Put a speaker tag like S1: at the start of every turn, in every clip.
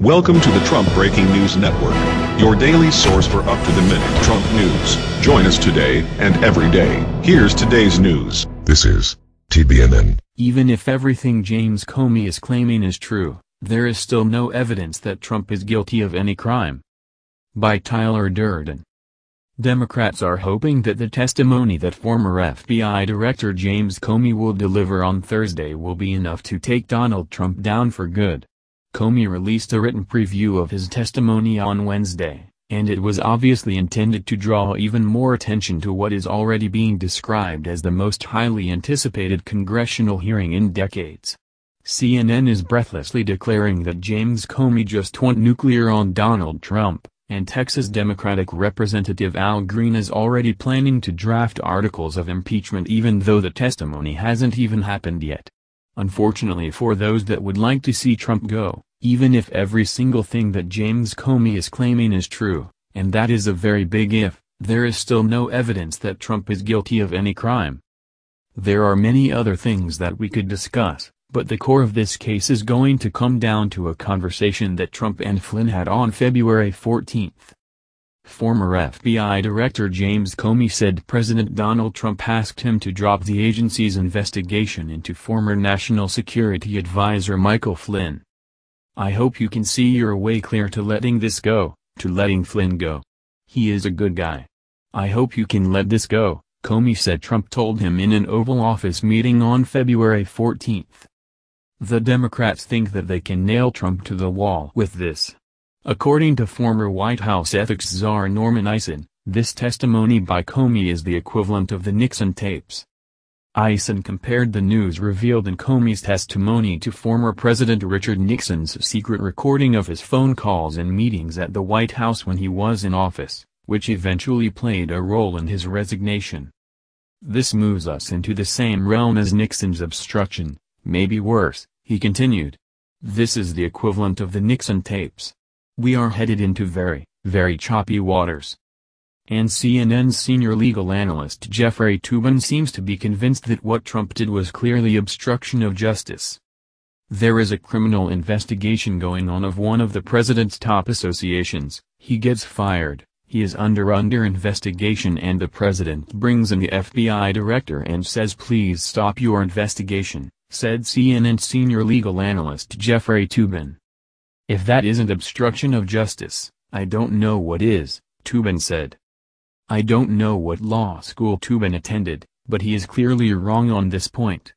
S1: Welcome to the Trump Breaking News Network, your daily source for up-to-the-minute Trump news. Join us today and every day. Here's today's news.
S2: This is TBNN.
S3: Even if everything James Comey is claiming is true, there is still no evidence that Trump is guilty of any crime. By Tyler Durden. Democrats are hoping that the testimony that former FBI Director James Comey will deliver on Thursday will be enough to take Donald Trump down for good. Comey released a written preview of his testimony on Wednesday, and it was obviously intended to draw even more attention to what is already being described as the most highly anticipated congressional hearing in decades. CNN is breathlessly declaring that James Comey just went nuclear on Donald Trump, and Texas Democratic Representative Al Green is already planning to draft articles of impeachment even though the testimony hasn't even happened yet. Unfortunately for those that would like to see Trump go, even if every single thing that James Comey is claiming is true, and that is a very big if, there is still no evidence that Trump is guilty of any crime. There are many other things that we could discuss, but the core of this case is going to come down to a conversation that Trump and Flynn had on February 14th. Former FBI Director James Comey said President Donald Trump asked him to drop the agency's investigation into former National Security Advisor Michael Flynn. "I hope you can see your way clear to letting this go, to letting Flynn go. He is a good guy. I hope you can let this go," Comey said Trump told him in an Oval Office meeting on February 14th. The Democrats think that they can nail Trump to the wall with this. According to former White House ethics czar Norman Eisen, this testimony by Comey is the equivalent of the Nixon tapes. Eisen compared the news revealed in Comey's testimony to former President Richard Nixon's secret recording of his phone calls and meetings at the White House when he was in office, which eventually played a role in his resignation. "This moves us into the same realm as Nixon's obstruction, maybe worse," he continued. "This is the equivalent of the Nixon tapes. We are headed into very, very choppy waters." And CNN's senior legal analyst Jeffrey Toobin seems to be convinced that what Trump did was clearly obstruction of justice. "There is a criminal investigation going on of one of the president's top associations. He gets fired, he is under investigation, and the president brings in the FBI director and says please stop your investigation," said CNN senior legal analyst Jeffrey Toobin. "If that isn't obstruction of justice, I don't know what is," Toobin said. I don't know what law school Toobin attended, but he is clearly wrong on this point.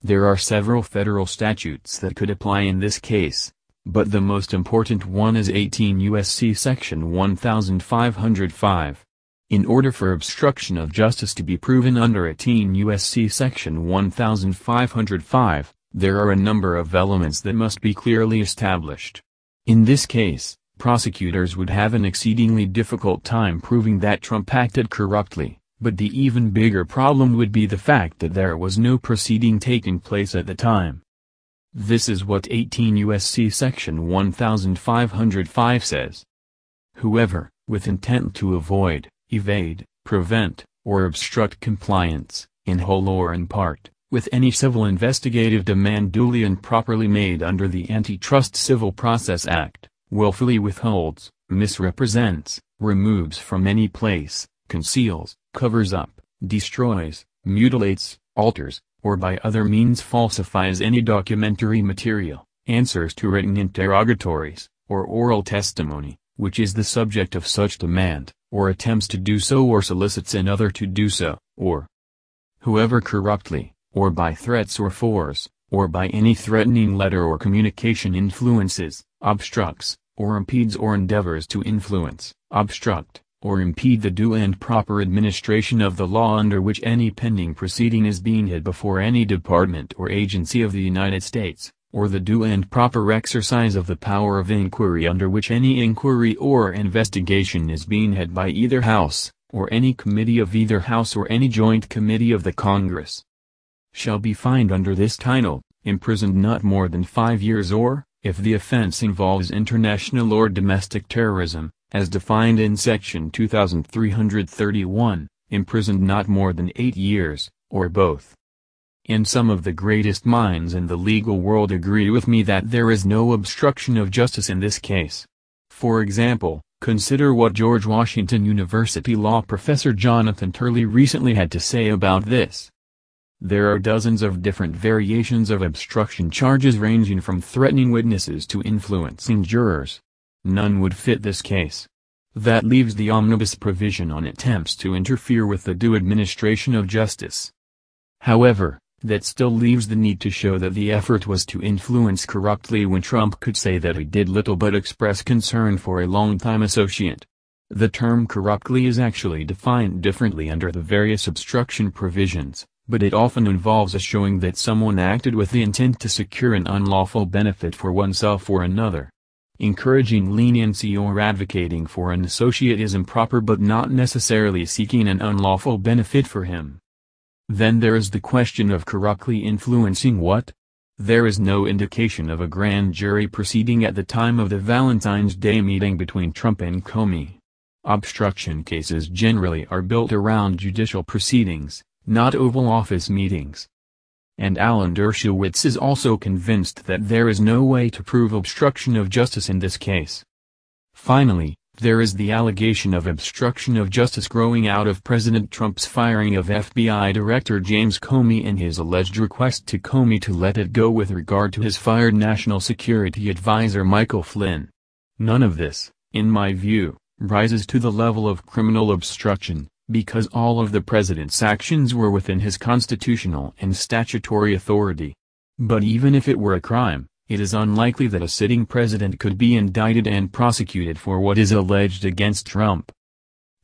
S3: There are several federal statutes that could apply in this case, but the most important one is 18 U.S.C. Section 1505. In order for obstruction of justice to be proven under 18 U.S.C. Section 1505, there are a number of elements that must be clearly established. In this case, prosecutors would have an exceedingly difficult time proving that Trump acted corruptly, but the even bigger problem would be the fact that there was no proceeding taking place at the time. This is what 18 U.S.C. Section 1505 says. Whoever, with intent to avoid, evade, prevent, or obstruct compliance, in whole or in part, with any civil investigative demand duly and properly made under the Antitrust Civil Process Act, willfully withholds, misrepresents, removes from any place, conceals, covers up, destroys, mutilates, alters, or by other means falsifies any documentary material, answers to written interrogatories, or oral testimony, which is the subject of such demand, or attempts to do so or solicits another to do so, or whoever corruptly, or by threats or force, or by any threatening letter or communication influences, obstructs, or impedes or endeavors to influence, obstruct, or impede the due and proper administration of the law under which any pending proceeding is being held before any department or agency of the United States, or the due and proper exercise of the power of inquiry under which any inquiry or investigation is being held by either House, or any committee of either House or any joint committee of the Congress, shall be fined under this title, imprisoned not more than 5 years or, if the offense involves international or domestic terrorism, as defined in Section 2331, imprisoned not more than 8 years, or both. And some of the greatest minds in the legal world agree with me that there is no obstruction of justice in this case. For example, consider what George Washington University law professor Jonathan Turley recently had to say about this. There are dozens of different variations of obstruction charges ranging from threatening witnesses to influencing jurors. None would fit this case. That leaves the omnibus provision on attempts to interfere with the due administration of justice. However, that still leaves the need to show that the effort was to influence corruptly when Trump could say that he did little but express concern for a longtime associate. The term corruptly is actually defined differently under the various obstruction provisions, but it often involves a showing that someone acted with the intent to secure an unlawful benefit for oneself or another. Encouraging leniency or advocating for an associate is improper but not necessarily seeking an unlawful benefit for him. Then there is the question of corruptly influencing what? There is no indication of a grand jury proceeding at the time of the Valentine's Day meeting between Trump and Comey. Obstruction cases generally are built around judicial proceedings, not Oval Office meetings. And Alan Dershowitz is also convinced that there is no way to prove obstruction of justice in this case. Finally, there is the allegation of obstruction of justice growing out of President Trump's firing of FBI Director James Comey and his alleged request to Comey to let it go with regard to his fired National Security Advisor Michael Flynn. None of this, in my view, rises to the level of criminal obstruction, because all of the president's actions were within his constitutional and statutory authority. But even if it were a crime, it is unlikely that a sitting president could be indicted and prosecuted for what is alleged against Trump.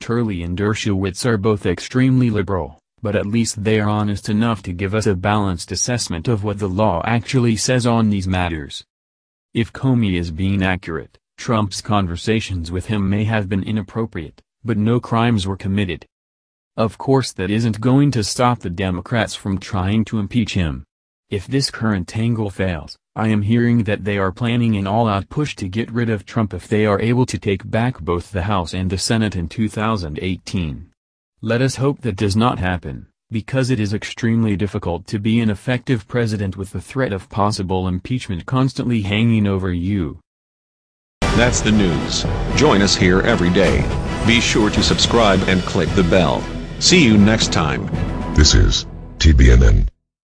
S3: Turley and Dershowitz are both extremely liberal, but at least they are honest enough to give us a balanced assessment of what the law actually says on these matters. If Comey is being accurate, Trump's conversations with him may have been inappropriate, but no crimes were committed. Of course that isn't going to stop the Democrats from trying to impeach him. If this current angle fails, I am hearing that they are planning an all-out push to get rid of Trump if they are able to take back both the House and the Senate in 2018. Let us hope that does not happen, because it is extremely difficult to be an effective president with the threat of possible impeachment constantly hanging over you.
S1: That's the news. Join us here every day. Be sure to subscribe and click the bell. See you next time.
S2: This is TBNN.